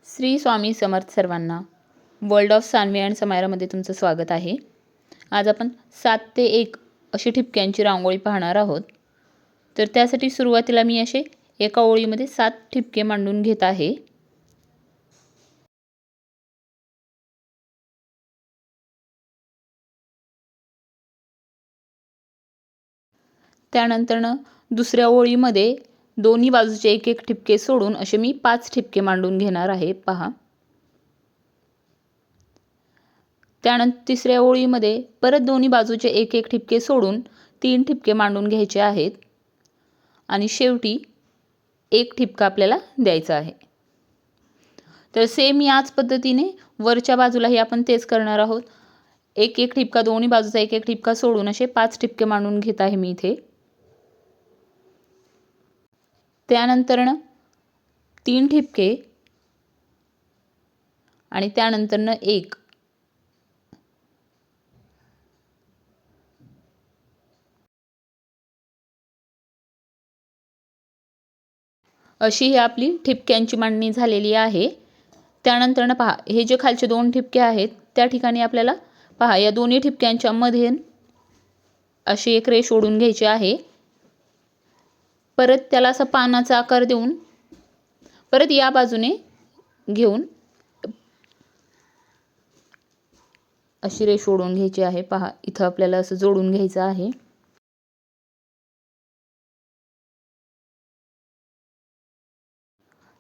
श्री स्वामी समर्थ सर्वांना. World of Saanvi and समायरामध्ये तुमचं स्वागत आहे. आज आपण 7 ते 1 अशी ठिपक्यांची रांगोळी पाहणार आहोत. तर त्यासाठी सुरुवातीला मी असे एका ओळीमध्ये 7 ठिपके मांडून घेत आहे. त्यानंतर दुसऱ्या ओळीमध्ये दोन्ही बाजूचे एक एक ठिपके सोडून असे मी 5 ठिपके मांडून घेणार आहे. पहा. त्यानंतर तिसऱ्या ओळीमध्ये परत दोन्ही बाजूचे एक एक ठिपके सोडून 3 ठिपके मांडून घ्यायचे आहेत आणि शेवटी एक ठिपका आपल्याला द्यायचा आहे. तर सेम याच पद्धतीने वरच्या बाजूलाही आपण तेच करणार आहोत. एक एक ठिपका दोन्ही बाजूचा एक एक ठिपका सोडून असे 5 ठिपके मांडून घेत आहे मी इथे. त्यानंतर 3 ठिपके आणि त्यानंतर 1 अशी ही आपली ठिपक्यांची मांडणी झालेली आहे. त्यानंतर पहा, हे जे खालचे 2 ठिपके आहेत त्या ठिकाणी आपल्याला पहा या दोन्ही ठिपक्यांच्या मध्ये अशी एक रेष ओढून घ्यायची आहे. परत त्याला असा पानाचा आकार देऊन परत या बाजूने घेऊन अशी रेष ओढून घ्यायची आहे. पहा, इथं आपल्याला असं जोडून घ्यायचं आहे.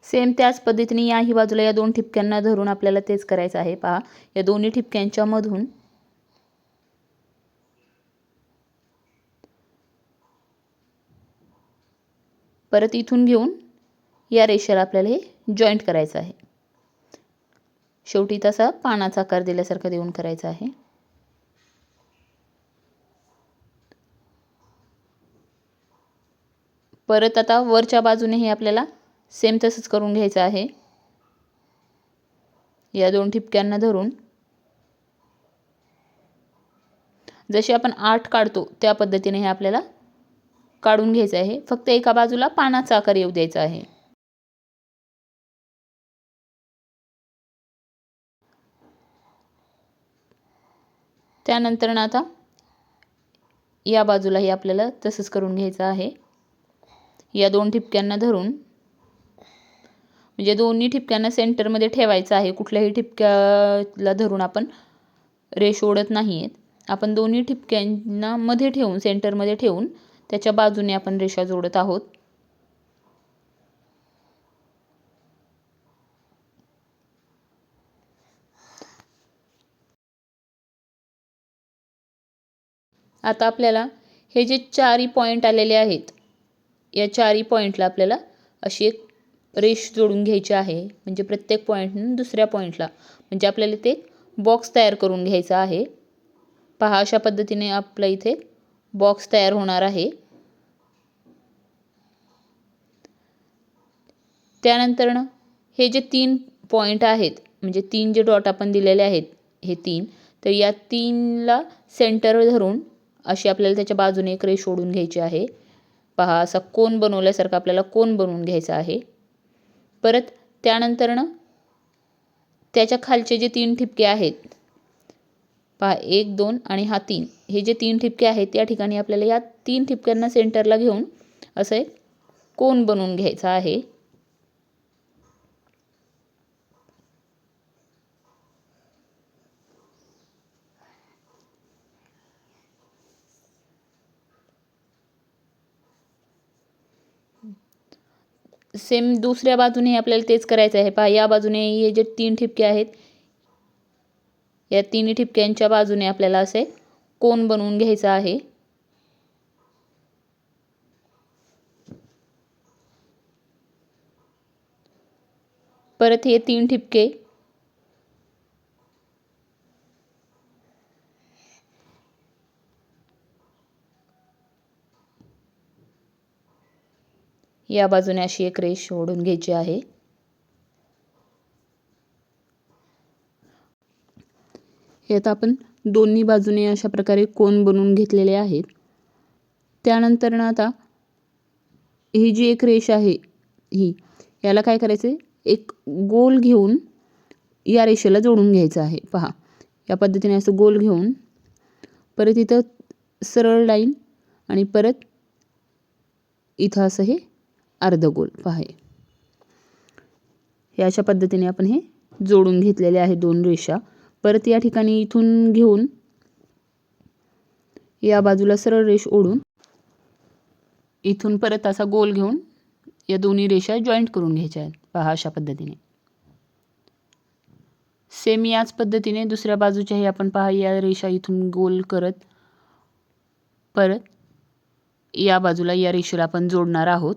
सेम त्याच पद्धतीने याही बाजूला या 2 ठिपक्यांना धरून आपल्याला तेच करायचं आहे. पहा, या दोन्ही ठिपक्यांच्या मधून परत इथून घेऊन या रेषेला आपल्याला हे जॉईंट करायचं आहे. शेवटी तसा पानाचा आकार दिल्यासारखा देऊन करायचा आहे. परत आता वरच्या बाजूने हे आपल्याला सेम तसंच करून घ्यायचं आहे. या 2 ठिपक्यांना धरून जशी आपण 8 काढतो त्या पद्धतीने हे आपल्याला काढून घ्यायचं आहे. फक्त एका बाजूला पानाचा आकार येऊ द्यायचा आहे. त्यानंतर आता या बाजूलाही आपल्याला तसंच करून घ्यायचं आहे. या 2 ठिपक्यांना धरून म्हणजे दोन्ही ठिपक्यांना सेंटरमध्ये ठेवायचं आहे. कुठल्याही ठिपक्याला धरून आपण रेष ओढत नाहीयेत. आपण दोन्ही ठिपक्यांना मध्ये ठेवून सेंटरमध्ये ठेवून त्याच्या बाजूने आपण रेषा जोडत आहोत. आता आपल्याला हे जे 4 पॉइंट आलेले आहेत या 4 पॉइंटला आपल्याला अशी एक रेष जोडून घ्यायची आहे. म्हणजे प्रत्येक पॉइंटने दुसऱ्या पॉइंटला म्हणजे आपल्याला ते बॉक्स तयार करून घ्यायचा आहे. पहा, अशा पद्धतीने आपला इथे बॉक्स तयार होणार आहे. त्यानंतर हे जे 3 पॉइंट आहेत म्हणजे 3 जे डॉट आपण दिलेले आहेत हे 3, तर या 3ला सेंटर धरून अशी आपल्याला त्याच्या बाजूने एक रेष ओढून घ्यायची आहे. पहा, असा कोन बनवल्यासारखा आपल्याला कोन बनवून घ्यायचा आहे. परत त्यानंतर त्याच्या खालचे जे 3 ठिपके आहेत पहा, 1 2 आणि हा 3, हे जे 3 ठिपके आहेत या ठिकाणी आपल्याला या 3 ठिपक्यांना सेंटरला घेऊन असं एक कोन बनवून घ्यायचा आहे. सेम दुसऱ्या बाजूने आपल्याला तेच करायचं आहे. पहा, या बाजूने हे जे 3 ठिपके आहेत या 3 ठिपक्यांच्या बाजूने आपल्याला असे कोन बनवून घ्यायचा आहे. परत हे 3 ठिपके या बाजूने अशी एक रेष ओढून घ्यायची आहे. हे आता आपण दोन्ही बाजूने अशा प्रकारे कोन बनवून घेतलेले आहेत. त्यानंतर आता ही जी एक रेष आहे ही याला काय करायचे, एक गोल घेऊन या रेषेला जोडून घ्यायचं आहे. पहा, या पद्धतीने असं गोल घेऊन परत इथं सरळ लाईन आणि परत इथं असं हे अर्धगोल. पहा, हे अशा पद्धतीने आपण हे जोडून घेतलेले आहे 2 रेषा. परत या ठिकाणी इथून घेऊन या बाजूला सरळ रेष ओढून इथून परत असा गोल घेऊन या दोन्ही रेषा जॉईंट करून घ्यायच्या आहेत. पहा, अशा पद्धतीने. सेम याच पद्धतीने दुसऱ्या बाजूच्याही आपण पहा, या रेषा इथून गोल करत परत या बाजूला या रेषेला आपण जोडणार आहोत.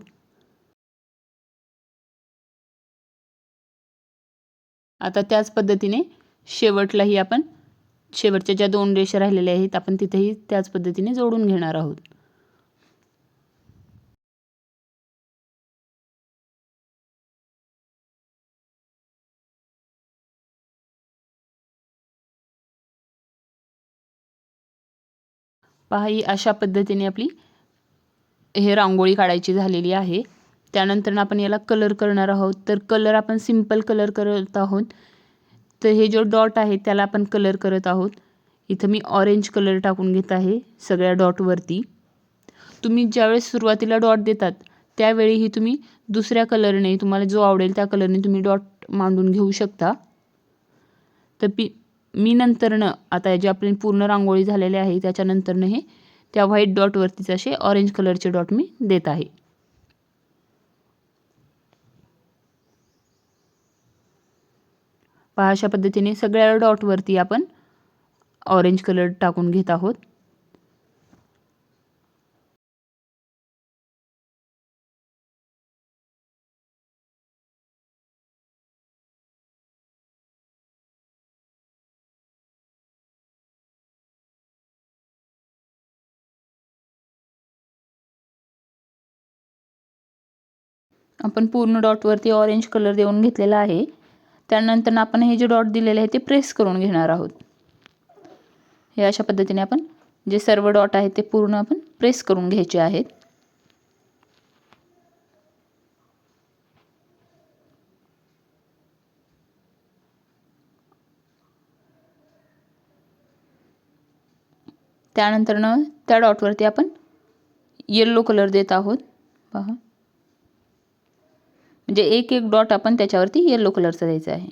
आता त्याच पद्धतीने शेवटलाही आपण शेवटच्या ज्या 2 रेषा राहिलेल्या आहेत आपण तिथेही त्याच पद्धतीने जोडून घेणार आहोत. पहा, ही अशा पद्धतीने आपली हे रांगोळी काढायची झालेली आहे. त्यानंतर आपण याला कलर करणार आहोत. तर कलर आपण सिंपल कलर करत आहोत. तर हे जो डॉट आहे त्याला आपण कलर करत आहोत. इथं मी ऑरेंज कलर टाकून घेत आहे सगळ्या डॉटवरती. तुम्ही ज्यावेळेस सुरुवातीला डॉट देतात त्यावेळीही तुम्ही दुसऱ्या कलरने, तुम्हाला जो आवडेल त्या कलरने तुम्ही डॉट मांडून घेऊ शकता. तर मी नंतरनं आता जे आपली पूर्ण रांगोळी झालेली आहे त्याच्यानंतरनं हे त्या व्हाईट डॉटवरतीच असे ऑरेंज कलरचे डॉट मी देत आहे. पहा, अशा पद्धतीने सगळ्या डॉटवरती आपण ऑरेंज कलर टाकून घेत आहोत. आपण पूर्ण डॉटवरती ऑरेंज कलर देऊन घेतलेला आहे. त्यानंतर आपण हे जे डॉट दिलेले आहे ते प्रेस करून घेणार आहोत. हे अशा पद्धतीने आपण जे सर्व डॉट आहेत ते पूर्ण आपण प्रेस करून घ्यायचे आहेत. त्यानंतर त्या डॉटवरती आपण येलो कलर देत आहोत. पहा, म्हणजे एक एक डॉट आपण त्याच्यावरती येलो कलरचा द्यायचा आहे.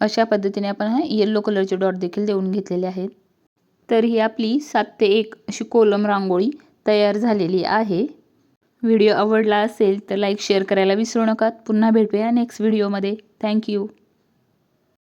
अशा पद्धतीने आपण हा येलो कलरचे डॉट देखील देऊन घेतलेले आहेत. तर ही आपली 7 ते 1 अशी कोलम रांगोळी तयार झालेली आहे. व्हिडिओ आवडला असेल तर लाईक शेअर करायला विसरू नका. पुन्हा भेटूया नेक्स्ट व्हिडिओमध्ये. थँक्यू.